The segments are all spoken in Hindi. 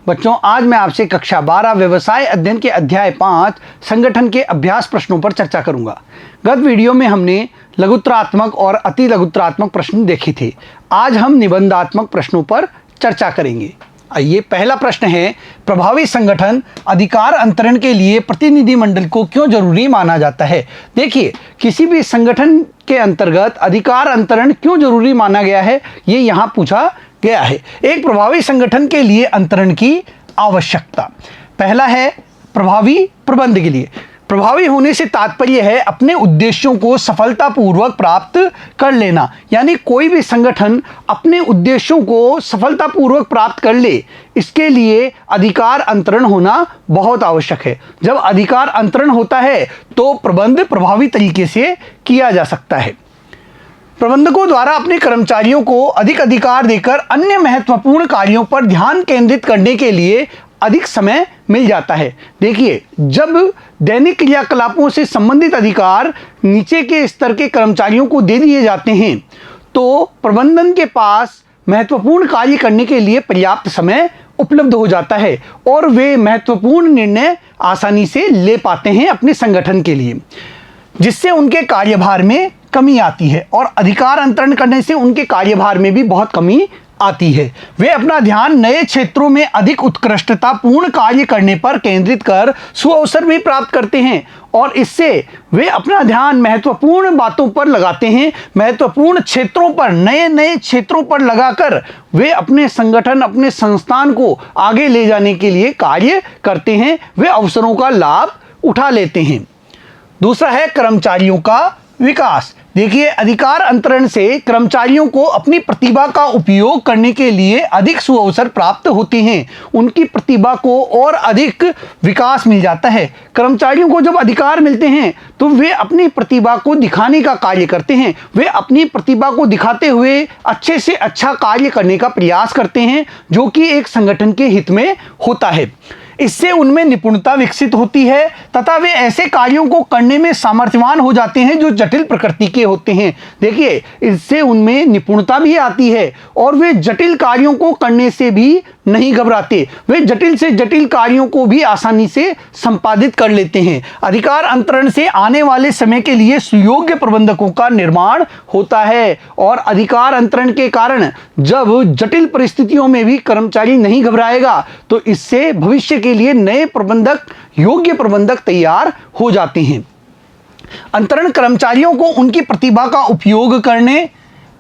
बच्चों, आज मैं आपसे कक्षा 12 व्यवसाय अध्ययन के अध्याय 5 संगठन के अभ्यास प्रश्नों पर चर्चा करूंगा। गत वीडियो में हमने लघुत्तरात्मक और अति लघुत्तरात्मक प्रश्न देखे थे। आज हम निबंधात्मक प्रश्नों पर चर्चा करेंगे। आइए, पहला प्रश्न है, प्रभावी संगठन अधिकार अंतरण के लिए प्रतिनिधि मंडल को क्यों जरूरी माना जाता है। देखिए, किसी भी संगठन के अंतर्गत अधिकार अंतरण क्यों जरूरी माना गया है, ये यहाँ पूछा गया है। एक प्रभावी संगठन के लिए अंतरण की आवश्यकता। पहला है प्रभावी प्रबंध के लिए। प्रभावी होने से तात्पर्य है अपने उद्देश्यों को सफलतापूर्वक प्राप्त कर लेना, यानी कोई भी संगठन अपने उद्देश्यों को सफलतापूर्वक प्राप्त कर ले, इसके लिए अधिकार अंतरण होना बहुत आवश्यक है। जब अधिकार अंतरण होता है तो प्रबंध प्रभावी तरीके से किया जा सकता है। प्रबंधकों द्वारा अपने कर्मचारियों को अधिक अधिकार देकर अन्य महत्वपूर्ण कार्यों पर ध्यान केंद्रित करने के लिए अधिक समय मिल जाता है। देखिए, जब दैनिक क्रियाकलापों से संबंधित अधिकार नीचे के स्तर के कर्मचारियों को दे दिए जाते हैं तो प्रबंधन के पास महत्वपूर्ण कार्य करने के लिए पर्याप्त समय उपलब्ध हो जाता है और वे महत्वपूर्ण निर्णय आसानी से ले पाते हैं अपने संगठन के लिए, जिससे उनके कार्यभार में कमी आती है और अधिकार अंतरण करने से उनके कार्यभार में भी बहुत कमी आती है। वे अपना ध्यान नए क्षेत्रों में अधिक उत्कृष्टता पूर्ण कार्य करने पर केंद्रित कर सुअवसर भी प्राप्त करते हैं और इससे वे अपना ध्यान महत्वपूर्ण बातों पर लगाते हैं। महत्वपूर्ण क्षेत्रों पर, नए नए क्षेत्रों पर लगाकर वे अपने संगठन, अपने संस्थान को आगे ले जाने के लिए कार्य करते हैं। वे अवसरों का लाभ उठा लेते हैं। दूसरा है कर्मचारियों का विकास। देखिए, अधिकार अंतरण से कर्मचारियों को अपनी प्रतिभा का उपयोग करने के लिए अधिक सुअवसर प्राप्त होते हैं। उनकी प्रतिभा को और अधिक विकास मिल जाता है। कर्मचारियों को जब अधिकार मिलते हैं तो वे अपनी प्रतिभा को दिखाने का कार्य करते हैं। वे अपनी प्रतिभा को दिखाते हुए अच्छे से अच्छा कार्य करने का प्रयास करते हैं, जो कि एक संगठन के हित में होता है। इससे उनमें निपुणता विकसित होती है तथा वे ऐसे कार्यों को करने में सामर्थ्यवान हो जाते हैं जो जटिल प्रकृति के होते हैं। देखिए, इससे उनमें निपुणता भी आती है और वे जटिल कार्यों को करने से भी नहीं घबराते। वे जटिल से जटिल कार्यों को भी आसानी से संपादित कर लेते हैं। अधिकार अंतरण से आने वाले समय के लिए सुयोग्य प्रबंधकों का निर्माण होता है और अधिकार अंतरण के कारण जब जटिल परिस्थितियों में भी कर्मचारी नहीं घबराएगा तो इससे भविष्य के लिए नए प्रबंधक, योग्य प्रबंधक तैयार हो जाते हैं। अंतरण कर्मचारियों को उनकी प्रतिभा का उपयोग करने,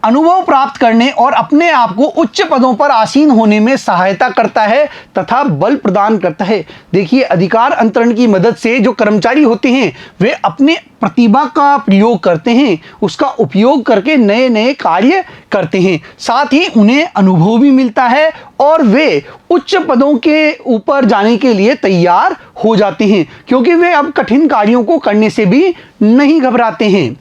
अनुभव प्राप्त करने और अपने आप को उच्च पदों पर आसीन होने में सहायता करता है तथा बल प्रदान करता है। देखिए, अधिकार अंतरण की मदद से जो कर्मचारी होते हैं वे अपने प्रतिभा का प्रयोग करते हैं, उसका उपयोग करके नए नए कार्य करते हैं। साथ ही उन्हें अनुभव भी मिलता है और वे उच्च पदों के ऊपर जाने के लिए तैयार हो जाते हैं, क्योंकि वे अब कठिन कार्यों को करने से भी नहीं घबराते हैं।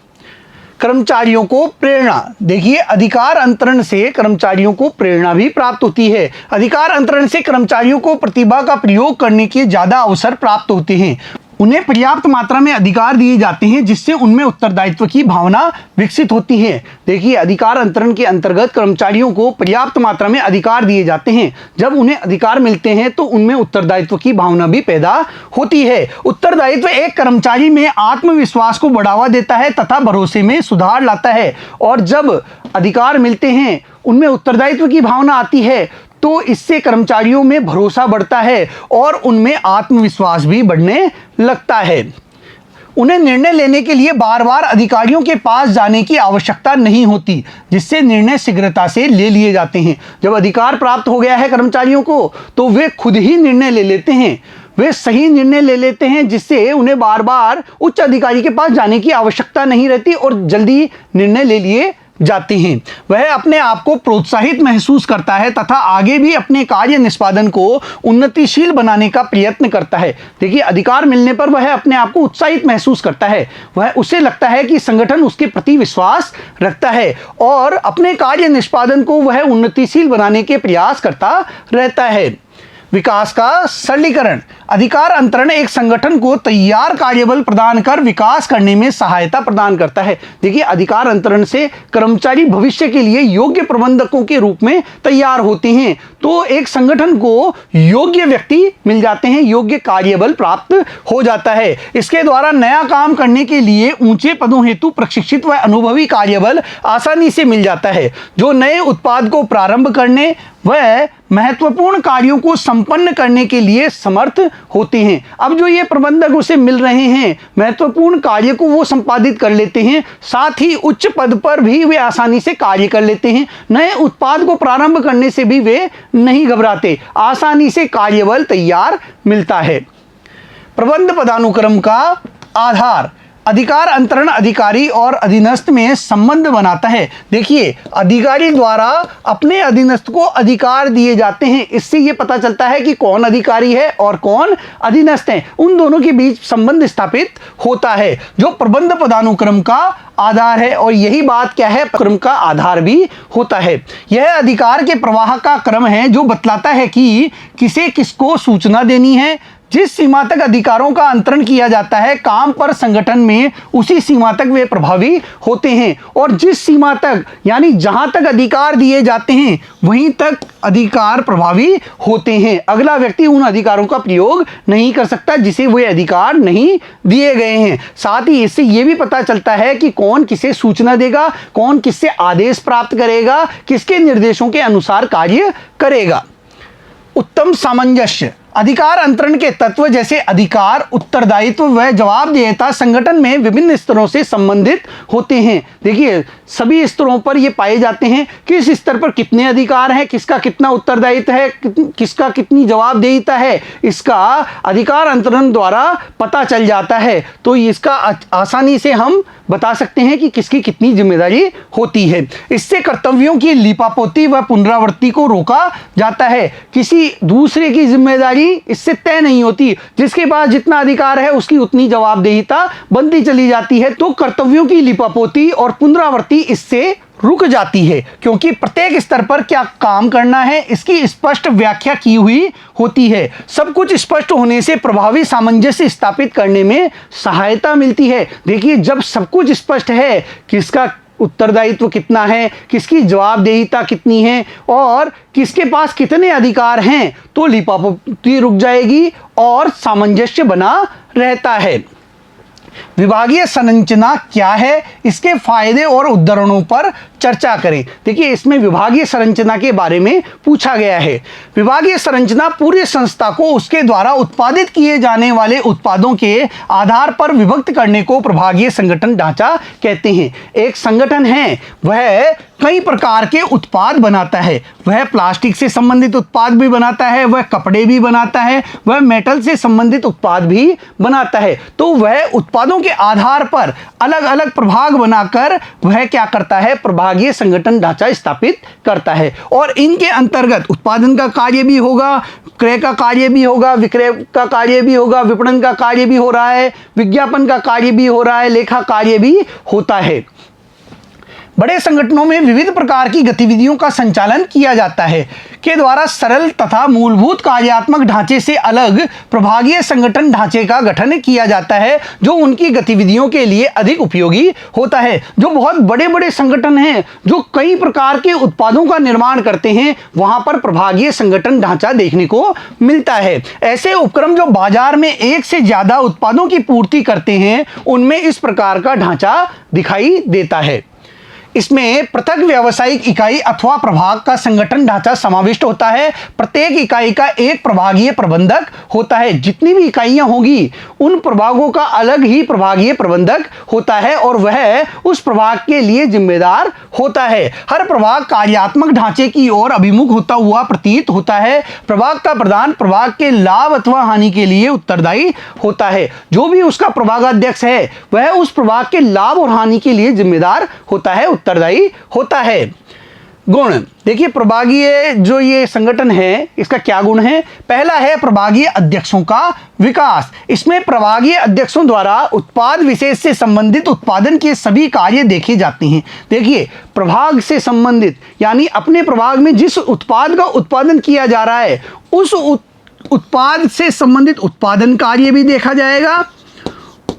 कर्मचारियों को प्रेरणा। देखिए, अधिकार अंतरण से कर्मचारियों को प्रेरणा भी प्राप्त होती है। अधिकार अंतरण से कर्मचारियों को प्रतिभा का प्रयोग करने के ज्यादा अवसर प्राप्त होते हैं। उन्हें पर्याप्त मात्रा में अधिकार दिए जाते हैं, जिससे उनमें उत्तरदायित्व की भावना विकसित होती है। देखिए, अधिकार अंतरण के अंतर्गत कर्मचारियों को पर्याप्त मात्रा में अधिकार दिए जाते हैं। जब उन्हें अधिकार मिलते हैं तो उनमें उत्तरदायित्व की भावना भी पैदा होती है। उत्तरदायित्व एक कर्मचारी में आत्मविश्वास को बढ़ावा देता है तथा भरोसे में सुधार लाता है और जब अधिकार मिलते हैं, उनमें उत्तरदायित्व की भावना आती है तो इससे कर्मचारियों में भरोसा बढ़ता है और उनमें आत्मविश्वास भी बढ़ने लगता है। उन्हें निर्णय लेने के लिए बार बार अधिकारियों के पास जाने की आवश्यकता नहीं होती, जिससे निर्णय शीघ्रता से ले लिए जाते हैं। जब अधिकार प्राप्त हो गया है कर्मचारियों को तो वे खुद ही निर्णय ले लेते हैं। वे सही निर्णय ले लेते हैं, जिससे उन्हें बार बार उच्च अधिकारी के पास जाने की आवश्यकता नहीं रहती और जल्दी निर्णय ले लिए जाते हैं। वह अपने आप को प्रोत्साहित महसूस करता है तथा आगे भी अपने कार्य निष्पादन को उन्नतिशील बनाने का प्रयत्न करता है। देखिए, अधिकार मिलने पर वह अपने आप को उत्साहित महसूस करता है। उसे लगता है कि संगठन उसके प्रति विश्वास रखता है और अपने कार्य निष्पादन को वह उन्नतिशील बनाने के प्रयास करता रहता है। विकास का सरलीकरण। अधिकार अंतरण एक संगठन को तैयार कार्यबल प्रदान कर विकास करने में सहायता प्रदान करता है। देखिए, अधिकार अंतरण से कर्मचारी भविष्य के लिए योग्य प्रबंधकों के रूप में तैयार होते हैं। तो एक संगठन को योग्य व्यक्ति मिल जाते हैं, योग्य कार्यबल प्राप्त हो जाता है। इसके द्वारा नया काम करने के लिए ऊंचे पदों हेतु प्रशिक्षित व अनुभवी कार्यबल आसानी से मिल जाता है, जो नए उत्पाद को प्रारंभ करने व महत्वपूर्ण कार्यों को संपन्न करने के लिए समर्थ होते हैं। अब जो ये प्रबंधक उसे मिल रहे हैं, महत्वपूर्ण कार्य को वो संपादित कर लेते हैं, साथ ही उच्च पद पर भी वे आसानी से कार्य कर लेते हैं। नए उत्पाद को प्रारंभ करने से भी वे नहीं घबराते, आसानी से कार्यबल तैयार मिलता है। प्रबंध पदानुक्रम का आधार। अधिकार अंतरण अधिकारी और अधीनस्थ में संबंध बनाता है। देखिए, अधिकारी द्वारा अपने अधीनस्थ को अधिकार दिए जाते हैं। इससे यह पता चलता है कि कौन अधिकारी है और कौन अधीनस्थ है, उन दोनों के बीच संबंध स्थापित होता है, जो प्रबंध पदानुक्रम का आधार है। और यही बात क्या है, क्रम का आधार भी होता है। यह अधिकार के प्रवाह का क्रम है, जो बतलाता है कि किसे किसको सूचना देनी है। जिस सीमा तक अधिकारों का अंतरण किया जाता है काम पर संगठन में, उसी सीमा तक वे प्रभावी होते हैं। और जिस सीमा तक, यानी जहां तक अधिकार दिए जाते हैं, वहीं तक अधिकार प्रभावी होते हैं। अगला व्यक्ति उन अधिकारों का प्रयोग नहीं कर सकता जिसे वे अधिकार नहीं दिए गए हैं। साथ ही इससे यह भी पता चलता है कि कौन किसे सूचना देगा, कौन किससे आदेश प्राप्त करेगा, किसके निर्देशों के अनुसार कार्य करेगा। उत्तम सामंजस्य। अधिकार अंतरण के तत्व जैसे अधिकार, उत्तरदायित्व व जवाबदेहिता संगठन में विभिन्न स्तरों से संबंधित होते हैं। देखिए, सभी स्तरों पर ये पाए जाते हैं, किस स्तर पर कितने अधिकार हैं, किसका कितना उत्तरदायित्व है, किसका कितनी जवाबदेहिता है, इसका अधिकार अंतरण द्वारा पता चल जाता है। तो इसका आसानी से हम बता सकते हैं कि किसकी कितनी जिम्मेदारी होती है। इससे कर्तव्यों की लीपापोती व पुनरावृत्ति को रोका जाता है। किसी दूसरे की जिम्मेदारी इससे तय नहीं होती, जिसके पास जितना अधिकार है उसकी उतनी जवाबदेहिता बनती चली जाती है। तो कर्तव्यों की लीपापोती और पुनरावृत्ति इससे रुक जाती है, क्योंकि प्रत्येक स्तर पर क्या काम करना है इसकी स्पष्ट व्याख्या की हुई होती है। सब कुछ स्पष्ट होने से प्रभावी सामंजस्य स्थापित करने में सहायता मिलती है। देखिए, जब सब कुछ स्पष्ट है, किसका उत्तरदायित्व कितना है, किसकी जवाबदेहिता कितनी है और किसके पास कितने अधिकार हैं, तो लीपापोती रुक जाएगी और सामंजस्य बना रहता है। विभागीय संरचना क्या है, इसके फायदे और उदाहरणों पर चर्चा करें। देखिए, इसमें विभागीय संरचना के बारे में पूछा गया है। विभागीय संरचना पूरी संस्था को उसके द्वारा उत्पादित किए जाने वाले उत्पादों के आधार पर विभक्त करने को प्रभागीय संगठन ढांचा कहते हैं। एक संगठन है, वह कई प्रकार के उत्पाद बनाता है। वह प्लास्टिक से संबंधित उत्पाद भी बनाता है, वह कपड़े भी बनाता है, वह मेटल से संबंधित उत्पाद भी बनाता है। तो वह उत्पादों के आधार पर अलग अलग प्रभाग बनाकर वह क्या करता है, प्रभागीय संगठन ढांचा स्थापित करता है। और इनके अंतर्गत उत्पादन का कार्य भी होगा, क्रय का कार्य भी होगा, विक्रय का कार्य भी होगा, विपणन का कार्य भी हो रहा है, विज्ञापन का कार्य भी हो रहा है, लेखा कार्य भी होता है। बड़े संगठनों में विविध प्रकार की गतिविधियों का संचालन किया जाता है के द्वारा सरल तथा मूलभूत कार्यात्मक ढांचे से अलग प्रभागीय संगठन ढांचे का गठन किया जाता है, जो उनकी गतिविधियों के लिए अधिक उपयोगी होता है। जो बहुत बड़े बड़े संगठन हैं, जो कई प्रकार के उत्पादों का निर्माण करते हैं, वहां पर प्रभागीय संगठन ढांचा देखने को मिलता है। ऐसे उपक्रम जो बाजार में एक से ज्यादा उत्पादों की पूर्ति करते हैं, उनमें इस प्रकार का ढांचा दिखाई देता है। इसमें पृथक व्यावसायिक इकाई अथवा प्रभाग का संगठन ढांचा समाविष्ट होता है। प्रत्येक इकाई का एक प्रभागीय प्रबंधक होता है। जितनी भी इकाइयां होंगी, उन प्रभागों का अलग ही प्रभागीय प्रबंधक होता है और वह उस प्रभाग के लिए जिम्मेदार होता है। हर प्रभाग कार्यात्मक ढांचे की ओर अभिमुख होता हुआ प्रतीत होता है। प्रभाग का प्रधान प्रभाग के लाभ अथवा हानि के लिए उत्तरदायी होता है। जो भी उसका प्रभागाध्यक्ष है, वह उस प्रभाग के लाभ और हानि के लिए जिम्मेदार होता है, उत्तरदायी होता है। गुण देखिए, प्रभागीय जो ये संगठन है, इसका क्या गुण है। पहला है प्रभागीय अध्यक्षों का विकास। इसमें प्रभागीय अध्यक्षों द्वारा उत्पाद विशेष से संबंधित उत्पादन के सभी कार्य देखे जाते हैं। देखिए, प्रभाग से संबंधित यानी अपने प्रभाग में जिस उत्पाद का उत्पादन किया जा रहा है, उस उत्पाद से संबंधित उत्पादन कार्य भी देखा जाएगा,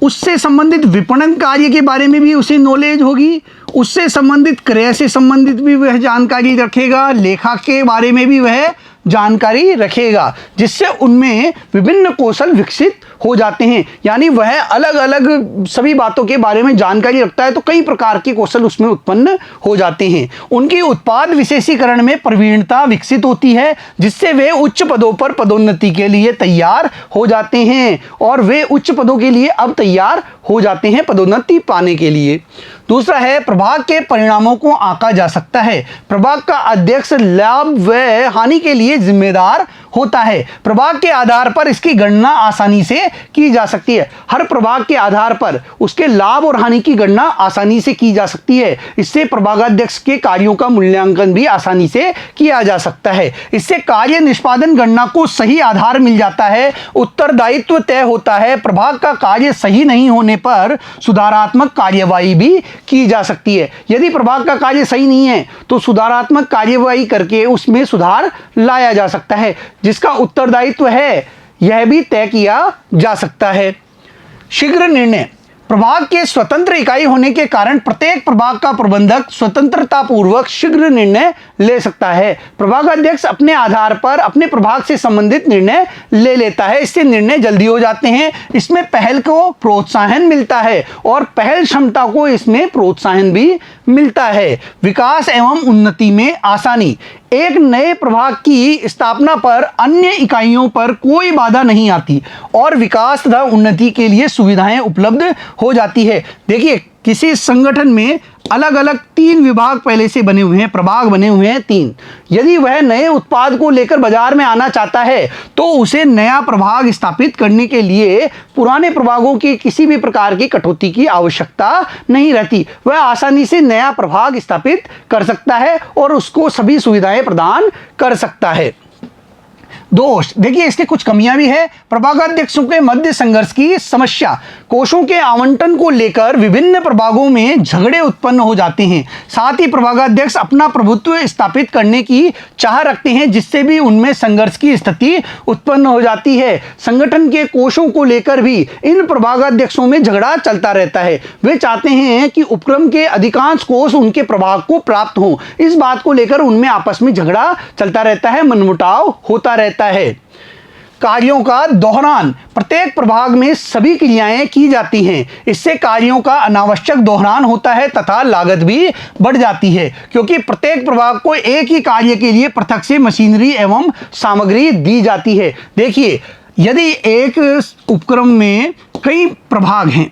उससे संबंधित विपणन कार्य के बारे में भी उसे नॉलेज होगी, उससे संबंधित क्रय से संबंधित भी वह जानकारी रखेगा, लेखा के बारे में भी वह जानकारी रखेगा, जिससे उनमें विभिन्न कौशल विकसित हो जाते हैं। यानी वह अलग अलग सभी बातों के बारे में जानकारी रखता है तो कई प्रकार के कौशल उसमें उत्पन्न हो जाते हैं। उनकी उत्पाद विशेषीकरण में प्रवीणता विकसित होती है, जिससे वे उच्च पदों पर पदोन्नति के लिए तैयार हो जाते हैं और वे उच्च पदों के लिए अब तैयार हो जाते हैं पदोन्नति पाने के लिए। दूसरा है, प्रभाग के परिणामों को आंका जा सकता है। प्रभाग का अध्यक्ष लाभ व हानि के लिए जिम्मेदार होता है। प्रभाग के आधार पर इसकी गणना आसानी से की जा सकती है। हर प्रभाग के आधार पर उसके लाभ और हानि की गणना आसानी से की जा सकती है। इससे प्रभागाध्यक्ष के कार्यों का मूल्यांकन भी आसानी से किया जा सकता है। इससे कार्य निष्पादन गणना को सही आधार मिल जाता है, उत्तरदायित्व तय होता है। प्रभाग का कार्य सही नहीं होने पर सुधारात्मक कार्यवाही भी की जा सकती है। यदि प्रभाग का कार्य सही नहीं है तो सुधारात्मक कार्यवाही करके उसमें सुधार लाया जा सकता है। जिसका उत्तरदायित्व है यह भी तय किया जा सकता है। शीघ्र निर्णय, प्रभाग के स्वतंत्र इकाई होने के कारण प्रत्येक प्रभाग का प्रबंधक स्वतंत्रता पूर्वक शीघ्र निर्णय ले सकता है। प्रभागाध्यक्ष अपने आधार पर अपने प्रभाग से संबंधित निर्णय ले लेता है, इससे निर्णय जल्दी हो जाते हैं। इसमें पहल को प्रोत्साहन मिलता है और पहल क्षमता को इसमें प्रोत्साहन भी मिलता है। विकास एवं उन्नति में आसानी, एक नए प्रभाग की स्थापना पर अन्य इकाइयों पर कोई बाधा नहीं आती और विकास तथा उन्नति के लिए सुविधाएं उपलब्ध हो जाती है। देखिए, किसी संगठन में अलग अलग 3 विभाग पहले से बने हुए हैं, प्रभाग बने हुए हैं 3। यदि वह नए उत्पाद को लेकर बाजार में आना चाहता है तो उसे नया प्रभाग स्थापित करने के लिए पुराने प्रभागों की किसी भी प्रकार की कटौती की आवश्यकता नहीं रहती। वह आसानी से नया प्रभाग स्थापित कर सकता है और उसको सभी सुविधाएं प्रदान कर सकता है। दोष, देखिए इसके कुछ कमियां भी है। प्रभागाध्यक्षों के मध्य संघर्ष की समस्या, कोषों के आवंटन को लेकर विभिन्न प्रभागों में झगड़े उत्पन्न हो जाते हैं। साथ ही प्रभागाध्यक्ष अपना प्रभुत्व स्थापित करने की चाह रखते हैं, जिससे भी उनमें संघर्ष की स्थिति उत्पन्न हो जाती है। संगठन के कोषों को लेकर भी इन प्रभागाध्यक्षों में झगड़ा चलता रहता है। वे चाहते हैं कि उपक्रम के अधिकांश कोष उनके प्रभाग को प्राप्त हों। इस बात को लेकर उनमें आपस में झगड़ा चलता रहता है, मनमुटाव होता रहता है। कार्यों का दोहरान, प्रत्येक प्रभाग में सभी क्रियाएं की जाती हैं, इससे कार्यों का अनावश्यक दोहरान होता है तथा लागत भी बढ़ जाती है, क्योंकि प्रत्येक प्रभाग को एक ही कार्य के लिए पृथक से मशीनरी एवं सामग्री दी जाती है। देखिए, यदि एक उपक्रम में कई प्रभाग हैं,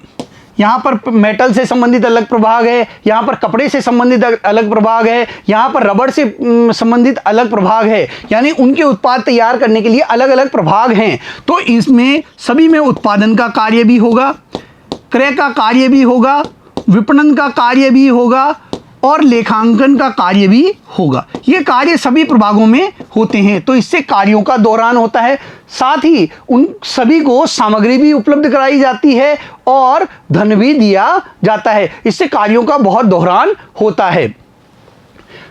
यहाँ पर मेटल से संबंधित अलग प्रभाग है, यहाँ पर कपड़े से संबंधित अलग प्रभाग है, यहाँ पर रबड़ से संबंधित अलग प्रभाग है, यानी उनके उत्पाद तैयार करने के लिए अलग अलग प्रभाग हैं। तो इसमें सभी में उत्पादन का कार्य भी होगा, क्रय का कार्य भी होगा, विपणन का कार्य भी होगा और लेखांकन का कार्य भी होगा। ये कार्य सभी प्रभागों में होते हैं, तो इससे कार्यों का दोहरान होता है। साथ ही उन सभी को सामग्री भी उपलब्ध कराई जाती है और धन भी दिया जाता है, इससे कार्यों का बहुत दोहरान होता है।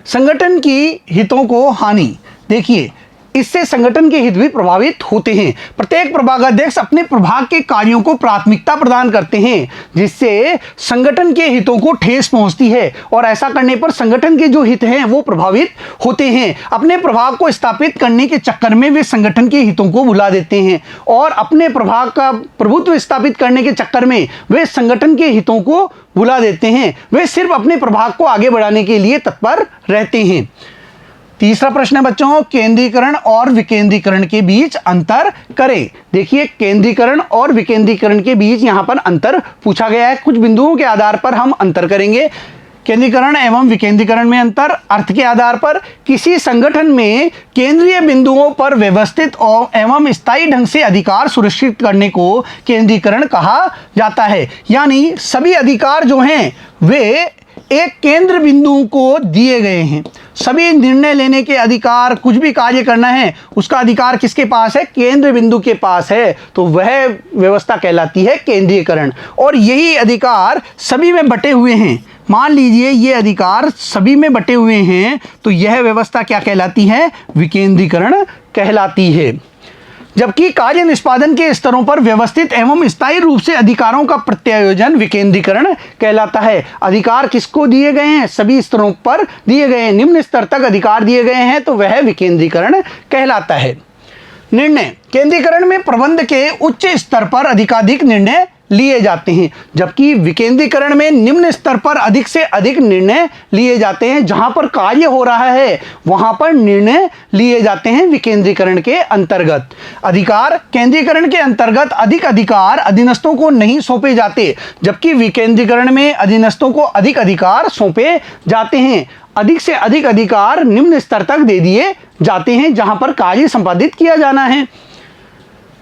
संगठन की हितों को हानि, देखिए इससे संगठन के हित भी प्रभावित होते हैं। प्रत्येक प्रभागाध्यक्ष अपने प्रभाग के कार्यों को प्राथमिकता प्रदान करते हैं, जिससे संगठन के हितों को ठेस पहुंचती है और ऐसा करने पर संगठन के जो हित हैं वो प्रभावित होते हैं। अपने प्रभाग को स्थापित करने के चक्कर में वे संगठन के हितों को भुला देते हैं और अपने प्रभाग का प्रभुत्व स्थापित करने के चक्कर में वे संगठन के हितों को भुला देते हैं। वे सिर्फ अपने प्रभाग को आगे बढ़ाने के लिए तत्पर रहते हैं। तीसरा प्रश्न है बच्चों, केंद्रीकरण और विकेंद्रीकरण के बीच अंतर करें। देखिए, केंद्रीकरण और विकेंद्रीकरण के बीच यहां पर अंतर पूछा गया है। कुछ बिंदुओं के आधार पर हम अंतर करेंगे। केंद्रीकरण एवं विकेंद्रीकरण में अंतर, अर्थ के आधार पर किसी संगठन में केंद्रीय बिंदुओं पर व्यवस्थित एवं स्थायी ढंग से अधिकार सुरक्षित करने को केंद्रीकरण कहा जाता है। यानी सभी अधिकार जो हैं वे एक केंद्र बिंदु को दिए गए हैं। सभी निर्णय लेने के अधिकार, कुछ भी कार्य करना है उसका अधिकार किसके पास है? केंद्र बिंदु के पास है। तो वह व्यवस्था कहलाती है केंद्रीयकरण और यही अधिकार सभी में बटे हुए हैं। मान लीजिए ये अधिकार सभी में बटे हुए हैं तो यह व्यवस्था क्या कहलाती है? विकेंद्रीकरण कहलाती है। जबकि कार्य निष्पादन के स्तरों पर व्यवस्थित एवं स्थायी रूप से अधिकारों का प्रत्यायोजन विकेंद्रीकरण कहलाता है। अधिकार किसको दिए गए हैं? सभी स्तरों पर दिए गए हैं, निम्न स्तर तक अधिकार दिए गए हैं, तो वह विकेंद्रीकरण कहलाता है। निर्णय केंद्रीकरण में प्रबंध के उच्च स्तर पर अधिकाधिक निर्णय लिए जाते हैं, जबकि विकेंद्रीकरण में निम्न स्तर पर अधिक से अधिक निर्णय लिए जाते हैं। जहां पर कार्य हो रहा है वहां पर निर्णय लिए जाते हैं विकेंद्रीकरण के अंतर्गत। अधिकार केंद्रीकरण के अंतर्गत अधिक अधिकार अधीनस्थों को नहीं सौंपे जाते, जबकि विकेंद्रीकरण में अधीनस्थों को अधिक अधिकार सौंपे जाते हैं। अधिक से अधिक अधिकार निम्न स्तर तक दे दिए जाते हैं जहां पर कार्य संपादित किया जाना है।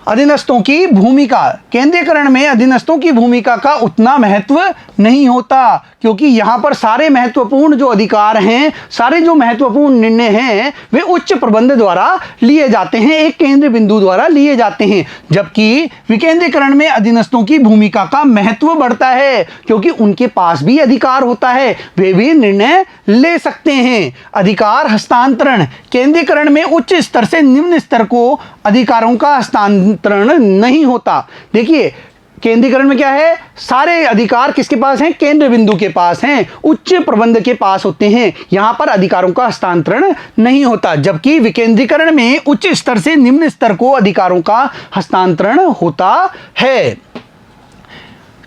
अधीनस्थों की भूमिका केंद्रीकरण में अधीनस्थों की भूमिका का उतना महत्व नहीं होता, क्योंकि यहां पर सारे महत्वपूर्ण जो अधिकार हैं, सारे जो महत्वपूर्ण निर्णय हैं, वे उच्च प्रबंध द्वारा लिए जाते हैं, एक केंद्र बिंदु द्वारा लिए जाते हैं। जबकि विकेंद्रीकरण में अधीनस्थों की भूमिका का महत्व बढ़ता है, क्योंकि उनके पास भी अधिकार होता है, वे भी निर्णय ले सकते हैं। अधिकार हस्तांतरण केंद्रीकरण में उच्च स्तर से निम्न स्तर को अधिकारों का हस्तांतरण नहीं होता। देखिए केंद्रीकरण में क्या है, सारे अधिकार किसके पास हैं? केंद्र बिंदु के पास हैं, उच्च प्रबंध के पास होते हैं। यहां पर अधिकारों का हस्तांतरण नहीं होता, जबकि विकेंद्रीकरण में उच्च स्तर से निम्न स्तर को अधिकारों का हस्तांतरण होता है।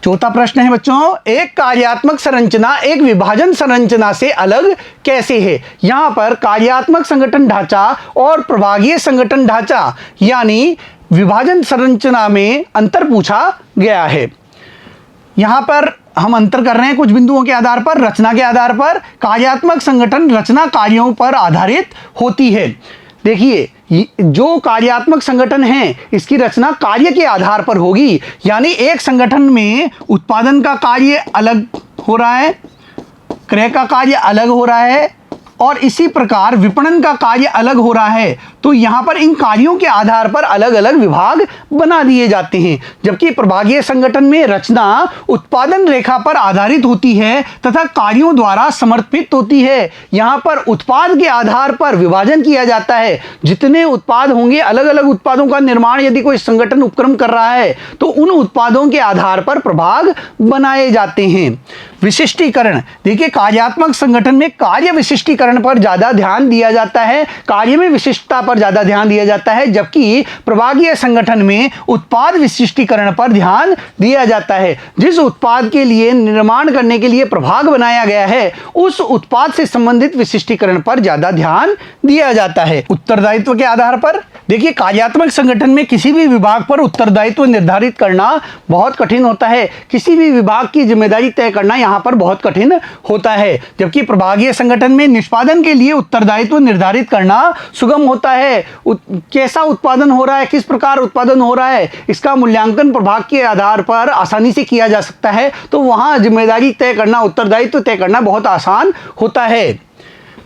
चौथा प्रश्न है बच्चों, एक कार्यात्मक संरचना एक विभाजन संरचना से अलग कैसे है? यहां पर कार्यात्मक संगठन ढांचा और प्रभागीय संगठन ढांचा यानी विभाजन संरचना में अंतर पूछा गया है। यहां पर हम अंतर कर रहे हैं कुछ बिंदुओं के आधार पर, रचना के आधार पर। कार्यात्मक संगठन रचना कार्यों पर आधारित होती है। देखिए जो कार्यात्मक संगठन है इसकी रचना कार्य के आधार पर होगी, यानी एक संगठन में उत्पादन का कार्य अलग हो रहा है, क्रय का कार्य अलग हो रहा है और इसी प्रकार विपणन का कार्य अलग हो रहा है। तो यहां पर इन कार्यों के आधार पर अलग अलग विभाग बना दिए जाते हैं। जबकि प्रभागीय संगठन में रचना उत्पादन रेखा पर आधारित होती है तथा कार्यों द्वारा समर्पित होती है। यहां पर उत्पाद के आधार पर विभाजन किया जाता है। जितने उत्पाद होंगे, अलग अलग उत्पादों का निर्माण यदि कोई संगठन उपक्रम कर रहा है तो उन उत्पादों के आधार पर प्रभाग बनाए जाते हैं। विशिष्टीकरण देखिए कार्यात्मक संगठन में कार्य विशिष्टीकरण पर ज्यादा ध्यान दिया जाता है, कार्य में विशिष्टता पर ज्यादा ध्यान दिया जाता है, जबकि प्रभागीय संगठन में उत्पाद विशिष्टीकरण पर ध्यान दिया जाता है। जिस उत्पाद के लिए निर्माण करने के लिए प्रभाग बनाया गया है उस उत्पाद से संबंधित विशिष्टीकरण पर ज्यादा ध्यान दिया जाता है। उत्तरदायित्व के आधार पर देखिए कार्यात्मक संगठन में किसी भी विभाग पर उत्तरदायित्व निर्धारित करना बहुत कठिन होता है। किसी भी विभाग की जिम्मेदारी तय करना यहां पर बहुत कठिन होता है, जबकि प्रभागीय संगठन में निष्पादन के लिए उत्तरदायित्व निर्धारित करना सुगम होता है। कैसा उत्पादन हो रहा है, किस प्रकार उत्पादन हो रहा है, इसका मूल्यांकन प्रभाग के आधार पर आसानी से किया जा सकता है, तो वहां जिम्मेदारी तय करना, उत्तरदायित्व तय करना बहुत आसान होता है।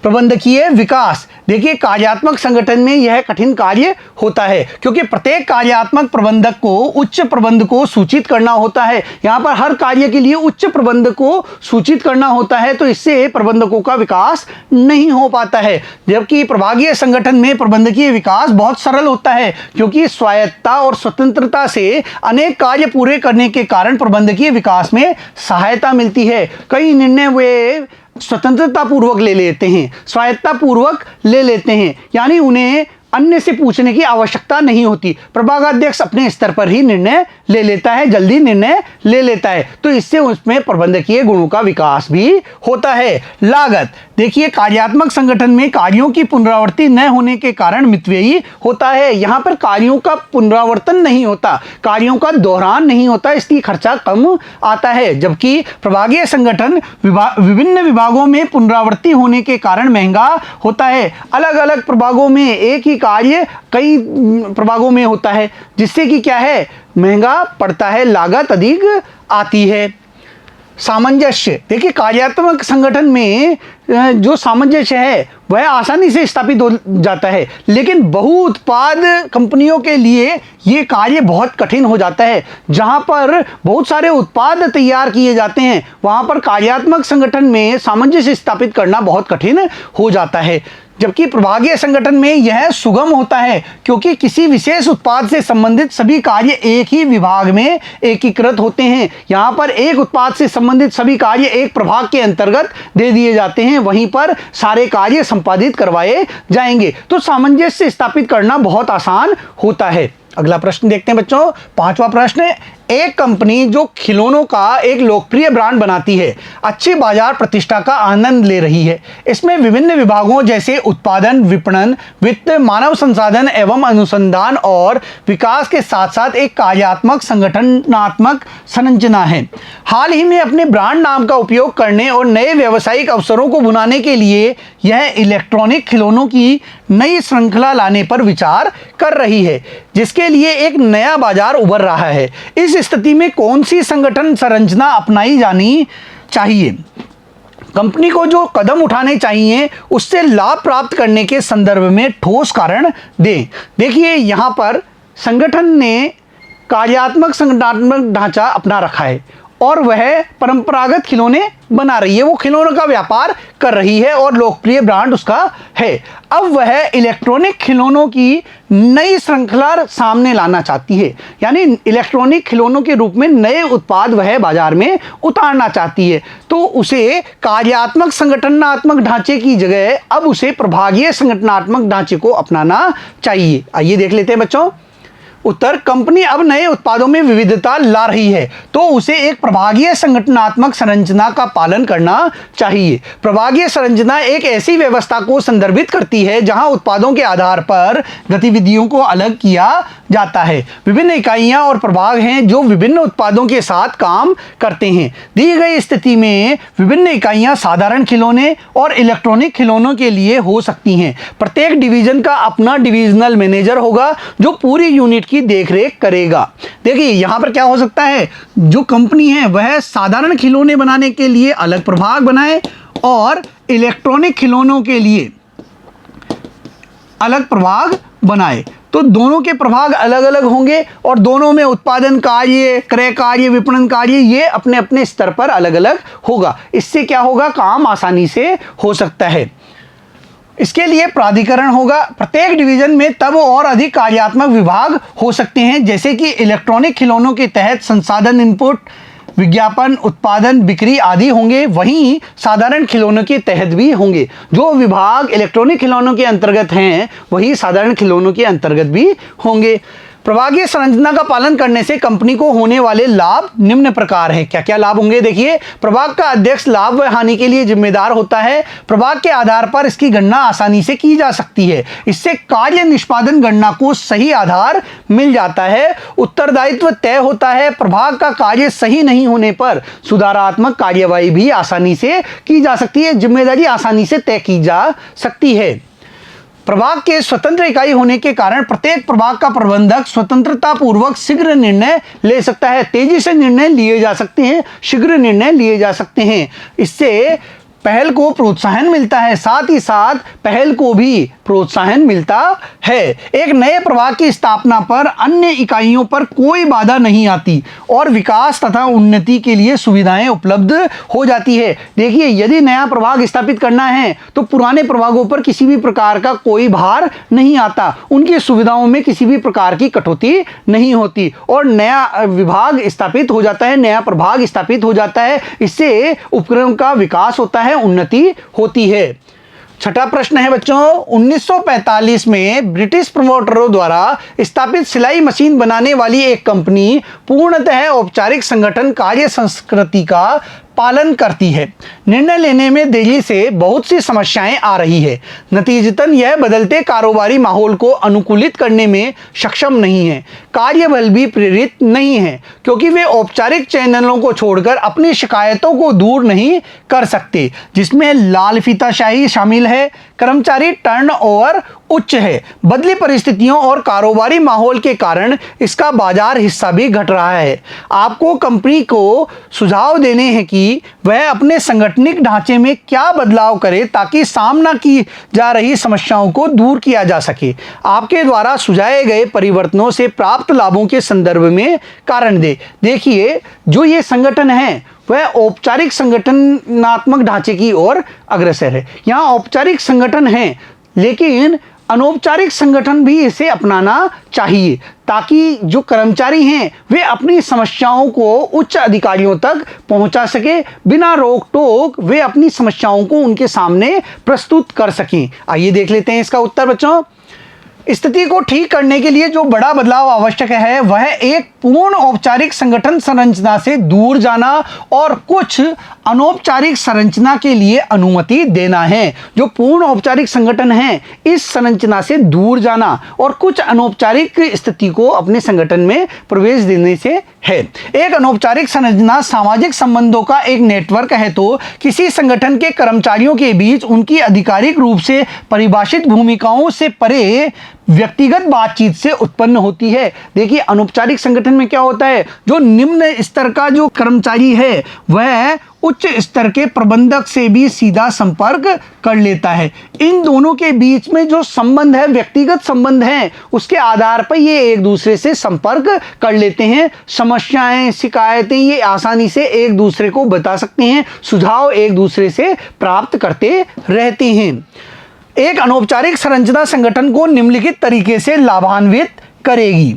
प्रबंधकीय विकास देखिए कार्यात्मक संगठन में यह कठिन कार्य होता है, क्योंकि प्रत्येक कार्यात्मक प्रबंधक को उच्च प्रबंध को सूचित करना होता है। यहां पर हर कार्य के लिए उच्च प्रबंध को सूचित करना होता है, तो इससे प्रबंधकों का विकास नहीं हो पाता है। जबकि प्रभागीय संगठन में प्रबंधकीय विकास बहुत सरल होता है, क्योंकि स्वायत्तता और स्वतंत्रता से अनेक कार्य पूरे करने के कारण प्रबंधकीय विकास में सहायता मिलती है। कई निर्णय वे स्वतंत्रता पूर्वक ले लेते हैं, स्वायत्तता पूर्वक ले लेते हैं, यानी उन्हें अन्य से पूछने की आवश्यकता नहीं होती। प्रभागाध्यक्ष अपने स्तर पर ही निर्णय ले लेता है, जल्दी निर्णय ले लेता है, तो इससे उसमें प्रबंधकीय गुणों का विकास भी होता है। लागत देखिए कार्यात्मक संगठन में कार्यों की पुनरावृत्ति न होने के कारण मितव्ययी होता है। यहां पर कार्यों का पुनरावर्तन नहीं होता, कार्यों का दोहरान नहीं होता, इसलिए खर्चा कम आता है। जबकि प्रभागीय संगठन विभिन्न विभागों में पुनरावृत्ति होने के कारण महंगा होता है। अलग अलग प्रभागों में एक ही कार्य कई प्रभागों में होता है, जिससे कि क्या है, महंगा पड़ता है, लागत अधिक आती है। सामंजस्य देखिए कार्यात्मक संगठन में जो सामंजस्य है वह आसानी से स्थापित हो जाता है, लेकिन बहुउत्पाद कंपनियों के लिए ये कार्य बहुत कठिन हो जाता है। जहां पर बहुत सारे उत्पाद तैयार किए जाते हैं वहां पर कार्यात्मक संगठन में सामंजस्य स्थापित करना बहुत कठिन हो जाता है। जबकि प्रभागीय संगठन में यह सुगम होता है क्योंकि किसी विशेष उत्पाद से संबंधित सभी कार्य एक ही विभाग में एकीकृत होते हैं। यहाँ पर एक उत्पाद से संबंधित सभी कार्य एक प्रभाग के अंतर्गत दे दिए जाते हैं, वहीं पर सारे कार्य संपादित करवाए जाएंगे। तो सामंजस्य स्थापित करना बहुत आसान होता है। अगला प्रश्न देखते हैं बच्चों, 5वां प्रश्न। एक कंपनी जो खिलौनों का एक लोकप्रिय ब्रांड बनाती है, अच्छी बाजार प्रतिष्ठा का आनंद ले रही है। इसमें विभिन्न विभागों जैसे उत्पादन, विपणन, वित्त, मानव संसाधन एवं अनुसंधान और विकास के साथ साथ एक कार्यात्मक संगठनात्मक संरचना है। हाल ही में अपने ब्रांड नाम का उपयोग करने और नए व्यावसायिक अवसरों को बुनाने के लिए यह इलेक्ट्रॉनिक खिलौनों की नई श्रृंखला लाने पर विचार कर रही है, जिसके लिए एक नया बाजार उभर रहा है। इस स्थिति में कौन सी संगठन संरचना अपनाई जानी चाहिए? कंपनी को जो कदम उठाने चाहिए उससे लाभ प्राप्त करने के संदर्भ में ठोस कारण दें। देखिए यहाँ पर संगठन ने कार्यात्मक संगठनात्मक ढांचा अपना रखा है और वह परंपरागत खिलौने बना रही है, वो खिलौनों का व्यापार कर रही है और लोकप्रिय ब्रांड उसका है। अब वह इलेक्ट्रॉनिक खिलौनों की नई श्रृंखला सामने लाना चाहती है, यानी इलेक्ट्रॉनिक खिलौनों के रूप में नए उत्पाद वह बाजार में उतारना चाहती है। तो उसे कार्यात्मक संगठनात्मक ढांचे की जगह अब उसे प्रभागीय संगठनात्मक ढांचे को अपनाना चाहिए। आइए देख लेते हैं बच्चों उत्तर। कंपनी अब नए उत्पादों में विविधता ला रही है तो उसे एक प्रभागीय संगठनात्मक संरचना का पालन करना चाहिए। प्रभागीय संरचना एक ऐसी व्यवस्था को संदर्भित करती है जहां उत्पादों के आधार पर गतिविधियों को अलग किया जाता है। विभिन्न इकाइयां और प्रभाग हैं जो विभिन्न उत्पादों के साथ काम करते हैं। दी गई स्थिति में विभिन्न इकाइयां साधारण खिलौने और इलेक्ट्रॉनिक खिलौनों के लिए हो सकती हैं। प्रत्येक डिवीजन का अपना डिविजनल मैनेजर होगा जो पूरी यूनिट की देखरेख करेगा। देखिए यहां पर क्या हो सकता है, जो कंपनी है वह साधारण खिलौने बनाने के लिए अलग प्रभाग बनाए और इलेक्ट्रॉनिक खिलौनों के लिए अलग प्रभाग बनाए। तो दोनों के प्रभाग अलग अलग होंगे और दोनों में उत्पादन कार्य, क्रय कार्य, विपणन कार्य ये अपने अपने स्तर पर अलग अलग होगा। इससे क्या होगा, काम आसानी से हो सकता है। इसके लिए प्राधिकरण होगा। प्रत्येक डिवीजन में तब और अधिक कार्यात्मक विभाग हो सकते हैं, जैसे कि इलेक्ट्रॉनिक खिलौनों के तहत संसाधन, इनपुट, विज्ञापन, उत्पादन, बिक्री आदि होंगे। वहीं साधारण खिलौनों के तहत भी होंगे। जो विभाग इलेक्ट्रॉनिक खिलौनों के अंतर्गत हैं वही साधारण खिलौनों के अंतर्गत भी होंगे। प्रभागीय संरचना का पालन करने से कंपनी को होने वाले लाभ निम्न प्रकार हैं। क्या क्या लाभ होंगे होंगे? प्रभाग का अध्यक्ष लाभ व हानि के लिए जिम्मेदार होता है। प्रभाग के आधार पर इसकी गणना आसानी से की जा सकती है। इससे कार्य निष्पादन गणना को सही आधार मिल जाता है। उत्तरदायित्व तय होता है। प्रभाग का कार्य सही नहीं होने पर सुधारात्मक कार्यवाही भी आसानी से की जा सकती है। जिम्मेदारी आसानी से तय की जा सकती है। प्रभाग के स्वतंत्र इकाई होने के कारण प्रत्येक प्रभाग का प्रबंधक स्वतंत्रता पूर्वक शीघ्र निर्णय ले सकता है। तेजी से निर्णय लिए जा सकते हैं, शीघ्र निर्णय लिए जा सकते हैं। इससे पहल को प्रोत्साहन मिलता है, साथ ही साथ पहल को भी प्रोत्साहन मिलता है। एक नए प्रभाग की स्थापना पर अन्य इकाइयों पर कोई बाधा नहीं आती और विकास तथा उन्नति के लिए सुविधाएं उपलब्ध हो जाती है। देखिए यदि नया प्रभाग स्थापित करना है तो पुराने प्रभागों पर किसी भी प्रकार का कोई भार नहीं आता, उनकी सुविधाओं में किसी भी प्रकार की कटौती नहीं होती और नया विभाग स्थापित हो जाता है, नया प्रभाग स्थापित हो जाता है। इससे उपक्रम का विकास होता है, उन्नति होती है। छठा प्रश्न है बच्चों, 1945 में ब्रिटिश प्रमोटरों द्वारा स्थापित सिलाई मशीन बनाने वाली एक कंपनी पूर्णतः औपचारिक संगठन कार्य संस्कृति का पालन करती है। निर्णय लेने में देरी से बहुत सी समस्याएं आ रही है। नतीजतन यह बदलते कारोबारी माहौल को अनुकूलित करने में सक्षम नहीं है। कार्यबल भी प्रेरित नहीं है क्योंकि वे औपचारिक चैनलों को छोड़कर अपनी शिकायतों को दूर नहीं कर सकते, जिसमें लाल फीताशाही शामिल है। कर्मचारी टर्नओवर उच्च है। बदली परिस्थितियों और कारोबारी माहौल के कारण इसका बाजार हिस्सा भी घट रहा है। आपको कंपनी को सुझाव देने हैं कि वह अपने संगठनिक ढांचे में क्या बदलाव करे ताकि सामना की जा रही समस्याओं को दूर किया जा सके। आपके द्वारा सुझाए गए परिवर्तनों से प्राप्त लाभों के संदर्भ में कारण दे। देखिए जो ये संगठन है वह औपचारिक संगठनात्मक ढांचे की ओर अग्रसर है। यहाँ औपचारिक संगठन है लेकिन अनौपचारिक संगठन भी इसे अपनाना चाहिए ताकि जो कर्मचारी हैं वे अपनी समस्याओं को उच्च अधिकारियों तक पहुंचा सके, बिना रोक टोक वे अपनी समस्याओं को उनके सामने प्रस्तुत कर सकें। आइए देख लेते हैं इसका उत्तर बच्चों। स्थिति को ठीक करने के लिए जो बड़ा बदलाव आवश्यक है वह एक पूर्ण औपचारिक संगठन संरचना से दूर जाना और कुछ अनौपचारिक संरचना के लिए अनुमति देना है। जो पूर्ण औपचारिक संगठन है इस संरचना से दूर जाना और कुछ अनौपचारिक स्थिति को अपने संगठन में प्रवेश देने से है। एक अनौपचारिक संरचना सामाजिक संबंधों का एक नेटवर्क है तो किसी संगठन के कर्मचारियों के बीच उनकी आधिकारिक रूप से परिभाषित भूमिकाओं से परे व्यक्तिगत बातचीत से उत्पन्न होती है। देखिए अनौपचारिक संगठन में क्या होता है, जो निम्न स्तर का जो कर्मचारी है वह उच्च स्तर के प्रबंधक से भी सीधा संपर्क कर लेता है। इन दोनों के बीच में जो संबंध है, व्यक्तिगत संबंध है, उसके आधार पर ये एक दूसरे से संपर्क कर लेते हैं। समस्याएं, शिकायतें ये आसानी से एक दूसरे को बता सकते हैं, सुझाव एक दूसरे से प्राप्त करते रहते हैं। एक अनौपचारिक संरचना संगठन को निम्नलिखित तरीके से लाभान्वित करेगी।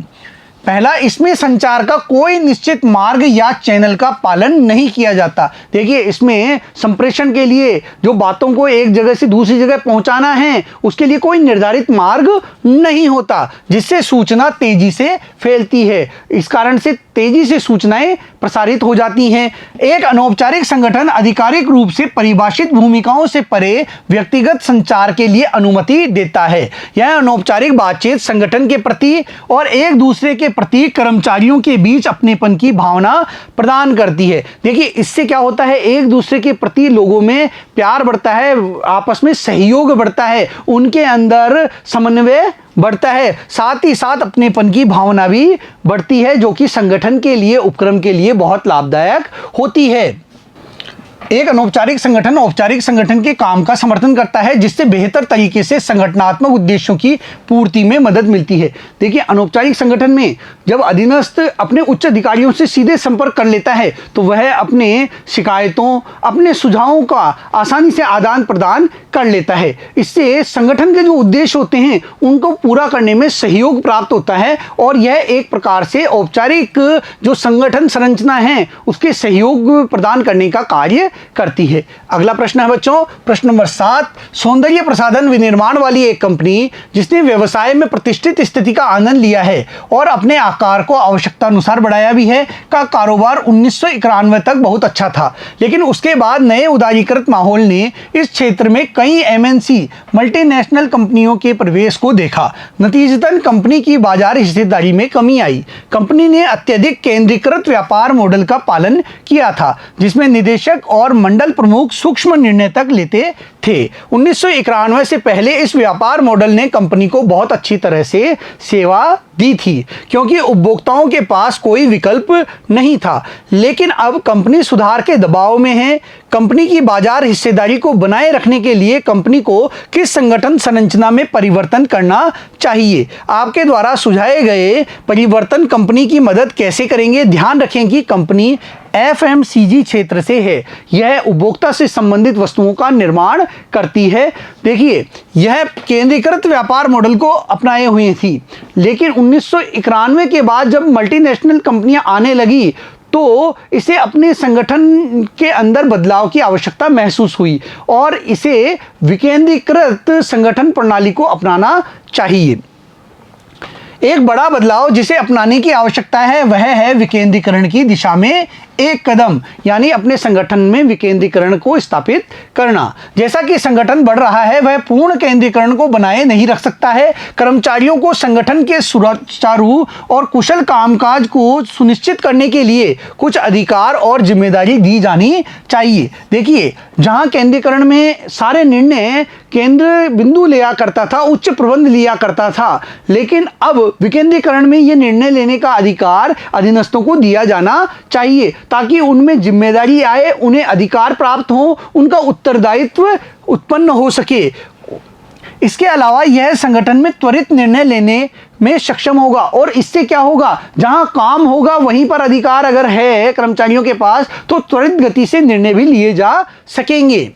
पहला, इसमें संचार का कोई निश्चित मार्ग या चैनल का पालन नहीं किया जाता। देखिए इसमें संप्रेषण के लिए जो बातों को एक जगह से दूसरी जगह पहुंचाना है उसके लिए कोई निर्धारित मार्ग नहीं होता, जिससे सूचना तेजी से फैलती है। इस कारण से तेजी से सूचनाएं प्रसारित हो जाती हैं। एक अनौपचारिक संगठन आधिकारिक रूप से परिभाषित भूमिकाओं से परे व्यक्तिगत संचार के लिए अनुमति देता है। यह अनौपचारिक बातचीत संगठन के प्रति और एक दूसरे के प्रति कर्मचारियों के बीच अपनेपन की भावना प्रदान करती है। देखिए इससे क्या होता है, एक दूसरे के प्रति लोगों में प्यार बढ़ता है, आपस में सहयोग बढ़ता है, उनके अंदर समन्वय बढ़ता है, साथ ही साथ अपनेपन की भावना भी बढ़ती है, जो कि संगठन के लिए, उपक्रम के लिए बहुत लाभदायक होती है। एक अनौपचारिक संगठन औपचारिक संगठन के काम का समर्थन करता है, जिससे बेहतर तरीके से संगठनात्मक उद्देश्यों की पूर्ति में मदद मिलती है। देखिए अनौपचारिक संगठन में जब अधीनस्थ अपने उच्च अधिकारियों से सीधे संपर्क कर लेता है तो वह अपने शिकायतों, अपने सुझावों का आसानी से आदान प्रदान कर लेता है। इससे संगठन के जो उद्देश्य होते हैं उनको पूरा करने में सहयोग प्राप्त होता है और यह एक प्रकार से औपचारिक जो संगठन संरचना है उसके सहयोग प्रदान करने का कार्य करती है। अगला प्रश्न है बच्चों, प्रश्न नंबर 7। सौंदर्य प्रसाधन विनिर्माण वाली एक कंपनी जिसने व्यवसाय में प्रतिष्ठित स्थिति का आनंद लिया है और अपने आकार को आवश्यकता अनुसार बढ़ाया भी है, का कारोबार 1991 तक बहुत अच्छा था। लेकिन उसके बाद नए उदारीकृत माहौल ने इस क्षेत्र में कई एमएनसी मल्टीनेशनल कंपनियों के प्रवेश को देखा। नतीजतन कंपनी की बाजार हिस्सेदारी में कमी आई। कंपनी ने अत्यधिक केंद्रीकृत व्यापार मॉडल का पालन किया था, जिसमें निदेशक और मंडल प्रमुख सूक्ष्म निर्णय तक लेते थे। 1991 से पहले इस व्यापार मॉडल ने कंपनी को बहुत अच्छी तरह से सेवा दी थी, क्योंकि उपभोक्ताओं के पास कोई विकल्प नहीं था। लेकिन अब कंपनी सुधार के दबाव में है। कंपनी की बाजार हिस्सेदारी को बनाए रखने के लिए कंपनी को किस संगठन संरचना में परिवर्तन करना चाहिए? आपके द्वारा सुझाए गए परिवर्तन कंपनी की मदद कैसे करेंगे? ध्यान रखें कि कंपनी एफएमसीजी क्षेत्र से है। यह उपभोक्ता से संबंधित वस्तुओं का निर्माण करती है। देखिए यह केंद्रीकृत व्यापार मॉडल को अपनाए हुए थी, लेकिन 1991 के बाद जब मल्टीनेशनल कंपनियां आने लगी तो इसे अपने संगठन के अंदर बदलाव की आवश्यकता महसूस हुई और इसे विकेंद्रीकृत संगठन प्रणाली को अपनाना चाहिए। एक बड़ा बदलाव जिसे अपनाने की आवश्यकता है वह है विकेंद्रीकरण की दिशा में एक कदम, यानी अपने संगठन में विकेंद्रीकरण को स्थापित करना। जैसा कि संगठन बढ़ रहा है वह पूर्ण केंद्रीकरण को बनाए नहीं रख सकता है। कर्मचारियों को संगठन के सुचारू और कुशल कामकाज को सुनिश्चित करने के लिए कुछ अधिकार और जिम्मेदारी दी जानी चाहिए। देखिए जहां केंद्रीकरण में सारे निर्णय केंद्र बिंदु लिया करता था, उच्च प्रबंध लिया करता था, लेकिन अब विकेंद्रीकरण में यह निर्णय लेने का अधिकार अधीनस्थों को दिया जाना चाहिए, ताकि उनमें जिम्मेदारी आए, उन्हें अधिकार प्राप्त हो, उनका उत्तरदायित्व उत्पन्न हो सके। इसके अलावा यह संगठन में त्वरित निर्णय लेने में सक्षम होगा और इससे क्या होगा, जहां काम होगा वहीं पर अधिकार अगर है कर्मचारियों के पास तो त्वरित गति से निर्णय भी लिए जा सकेंगे।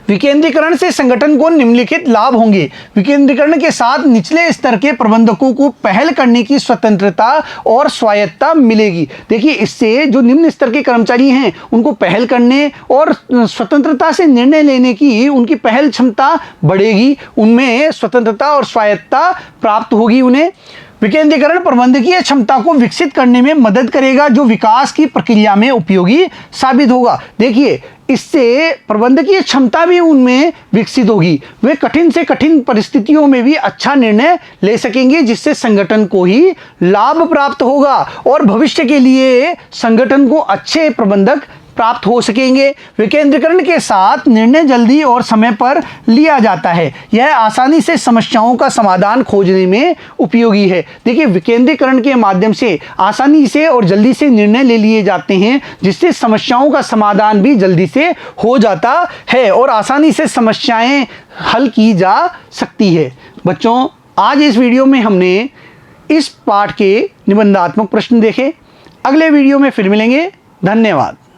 विकेंद्रीकरण से संगठन को निम्नलिखित लाभ होंगे। विकेंद्रीकरण के साथ निचले स्तर के प्रबंधकों को पहल करने की स्वतंत्रता और स्वायत्तता मिलेगी। देखिए, इससे जो निम्न स्तर के कर्मचारी हैं उनको पहल करने और स्वतंत्रता से निर्णय लेने की उनकी पहल क्षमता बढ़ेगी, उनमें स्वतंत्रता और स्वायत्तता प्राप्त होगी उन्हें। विकेंद्रीकरण प्रबंधकीय क्षमता को विकसित करने में मदद करेगा, जो विकास की प्रक्रिया में उपयोगी साबित होगा। देखिए, इससे प्रबंधकीय क्षमता भी उनमें विकसित होगी, वे कठिन से कठिन परिस्थितियों में भी अच्छा निर्णय ले सकेंगे, जिससे संगठन को ही लाभ प्राप्त होगा और भविष्य के लिए संगठन को अच्छे प्रबंधक प्राप्त हो सकेंगे। विकेंद्रीकरण के साथ निर्णय जल्दी और समय पर लिया जाता है, यह आसानी से समस्याओं का समाधान खोजने में उपयोगी है। देखिए, विकेंद्रीकरण के माध्यम से आसानी से और जल्दी से निर्णय ले लिए जाते हैं, जिससे समस्याओं का समाधान भी जल्दी से हो जाता है और आसानी से समस्याएं हल की जा सकती है। बच्चों, आज इस वीडियो में हमने इस पाठ के निबंधात्मक प्रश्न देखे। अगले वीडियो में फिर मिलेंगे। धन्यवाद।